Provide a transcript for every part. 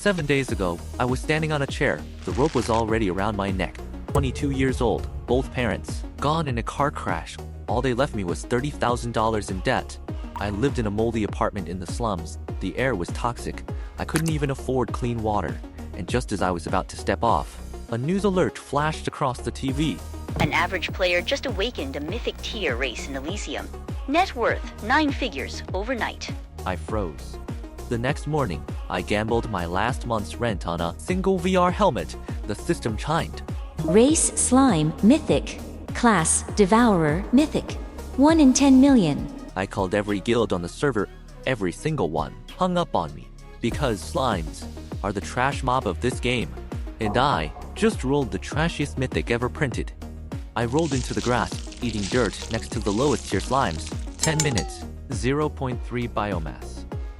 7 days ago, I was standing on a chair. The rope was already around my neck. 22 years old, both parents, gone in a car crash. All they left me was $30,000 in debt. I lived in a moldy apartment in the slums. The air was toxic. I couldn't even afford clean water. And just as I was about to step off, a news alert flashed across the TV. An average player just awakened a Mythic tier race in Elysium. Net worth 9 figures overnight. I froze. The next morning, I gambled my last month's rent on a single VR helmet. The system chimed. Race Slime Mythic. Class Devourer Mythic. 1 in 10 million. I called every guild on the server. Every single one hung up on me. Because slimes are the trash mob of this game. And I just rolled the trashiest mythic ever printed. I rolled into the grass, eating dirt next to the lowest tier slimes. 10 minutes, 0.3 biomass.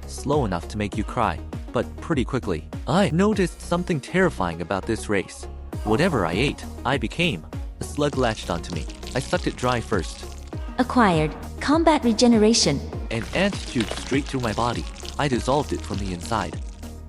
Slow enough to make you cry, but pretty quickly. I noticed something terrifying about this race. Whatever I ate, I became. A slug latched onto me. I sucked it dry first. Acquired Combat Regeneration. An ant chewed straight through my body. I dissolved it from the inside.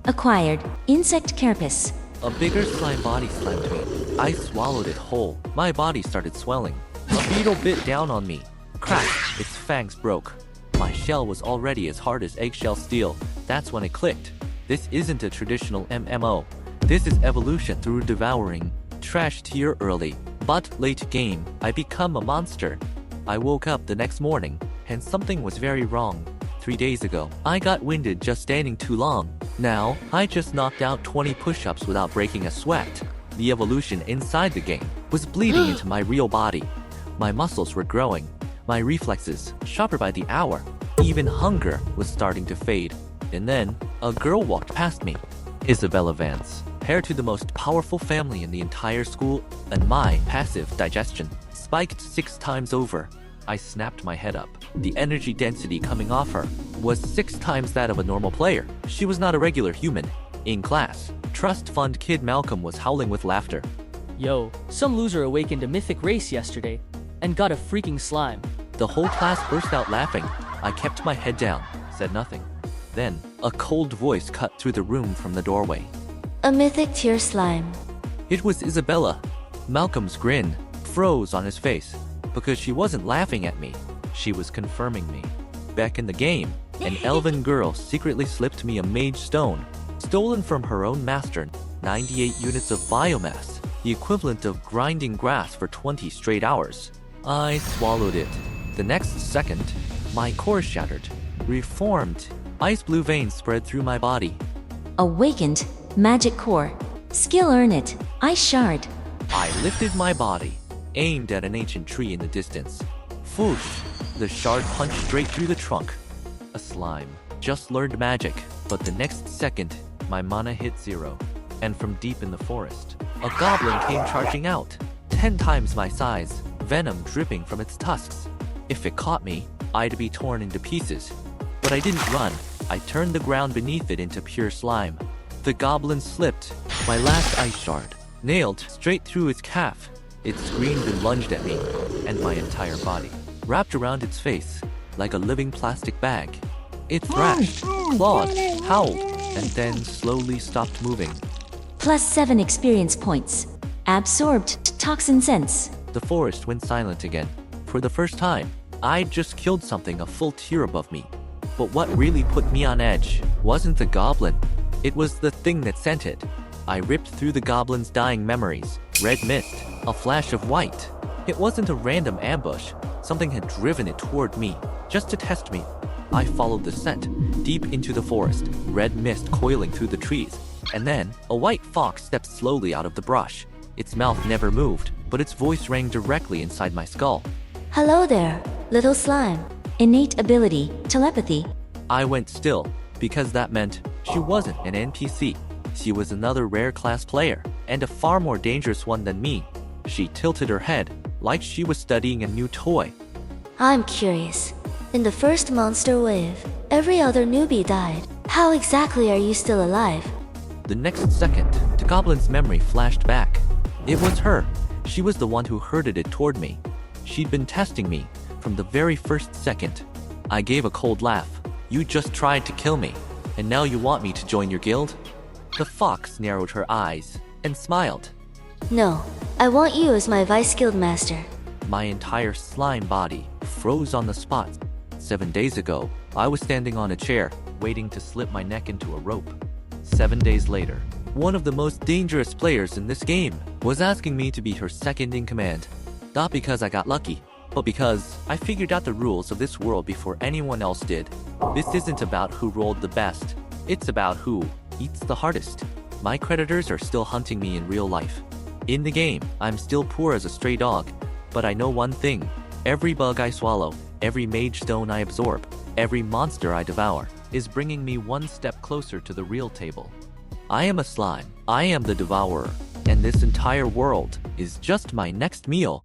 Acquired Insect Carapace. A bigger slime body slammed me. I swallowed it whole. My body started swelling. A beetle bit down on me. Crack! Its fangs broke. My shell was already as hard as eggshell steel. That's when it clicked. This isn't a traditional MMO. This is evolution through devouring. Trash tier early, but late game, I become a monster. I woke up the next morning, and something was very wrong. 3 days ago, I got winded just standing too long. Now, I just knocked out 20 push-ups without breaking a sweat. The evolution inside the game was bleeding into my real body. My muscles were growing. My reflexes, sharper by the hour. Even hunger was starting to fade. And then, a girl walked past me. Isabella Vance, heir to the most powerful family in the entire school, and my passive digestion spiked 6 times over. I snapped my head up. The energy density coming off her was 6 times that of a normal player. She was not a regular human. In class, trust fund kid Malcolm was howling with laughter. Yo, some loser awakened a mythic race yesterday and got a freaking slime. The whole class burst out laughing. I kept my head down, said nothing. Then, a cold voice cut through the room from the doorway. A mythic tier slime. It was Isabella. Malcolm's grin froze on his face because she wasn't laughing at me. She was confirming me. Back in the game, an elven girl secretly slipped me a mage stone, stolen from her own master. 98 units of biomass, the equivalent of grinding grass for 20 straight hours. I swallowed it. The next second, my core shattered, reformed. Ice blue veins spread through my body. Awakened Magic Core. Skill Earn It. Ice Shard. I lifted my body, aimed at an ancient tree in the distance. Foosh! The shard punched straight through the trunk. A slime. Just learned magic, but the next second, my mana hit 0. And from deep in the forest, a goblin came charging out. 10 times my size, venom dripping from its tusks. If it caught me, I'd be torn into pieces. But I didn't run. I turned the ground beneath it into pure slime. The goblin slipped. My last ice shard nailed straight through its calf. It screamed and lunged at me, and my entire body wrapped around its face like a living plastic bag. It thrashed, clawed, howled, and then slowly stopped moving. Plus 7 experience points. Absorbed Toxin Sense. The forest went silent again. For the first time, I'd just killed something a full tier above me. But what really put me on edge wasn't the goblin. It was the thing that sent it. I ripped through the goblin's dying memories. Red mist, a flash of white. It wasn't a random ambush. Something had driven it toward me, just to test me. I followed the scent, deep into the forest, red mist coiling through the trees. And then, a white fox stepped slowly out of the brush. Its mouth never moved, but its voice rang directly inside my skull. Hello there, little slime. Innate ability, Telepathy. I went still, because that meant she wasn't an NPC. She was another rare class player, and a far more dangerous one than me. She tilted her head, like she was studying a new toy. I'm curious. In the first monster wave, every other newbie died. How exactly are you still alive? The next second, the goblin's memory flashed back. It was her. She was the one who herded it toward me. She'd been testing me from the very first second. I gave a cold laugh. You just tried to kill me, and now you want me to join your guild? The fox narrowed her eyes and smiled. No, I want you as my Vice Guildmaster. My entire slime body froze on the spot. 7 days ago, I was standing on a chair, waiting to slip my neck into a rope. 7 days later, one of the most dangerous players in this game was asking me to be her second in command. Not because I got lucky, but because I figured out the rules of this world before anyone else did. This isn't about who rolled the best. It's about who eats the hardest. My creditors are still hunting me in real life. In the game, I'm still poor as a stray dog, but I know one thing. Every bug I swallow, every mage stone I absorb, every monster I devour is bringing me one step closer to the real table. I am a slime. I am the devourer, and this entire world is just my next meal.